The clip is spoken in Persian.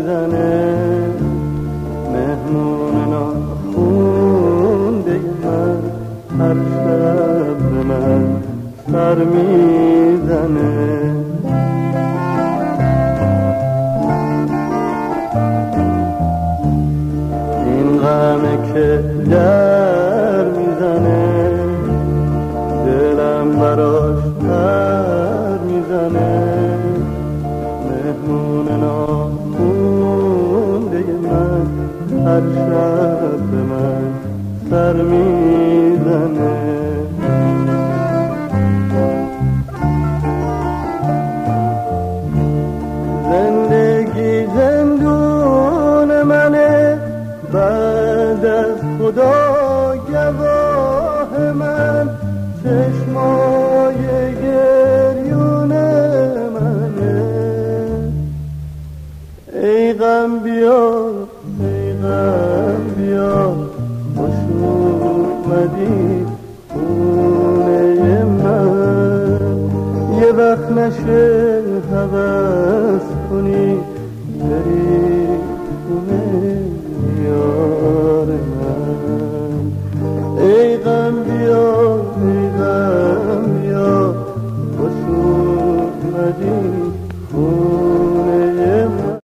میزنه، مهمون ناخونده من هر شب به من سر میزنه. این غمه که در میزنه، دلم براش پر میزنه، مهمون ناخونده من هر شب به من سر میزنه. زندگی زندون منه، بعد از خدا گواه من، چشمای گریون منه. ای غم بیا، ای غم بیا، خوش اومدی خونه من. یه وقت نشه هوس کنی بری خونه یار من. ای غم بیا،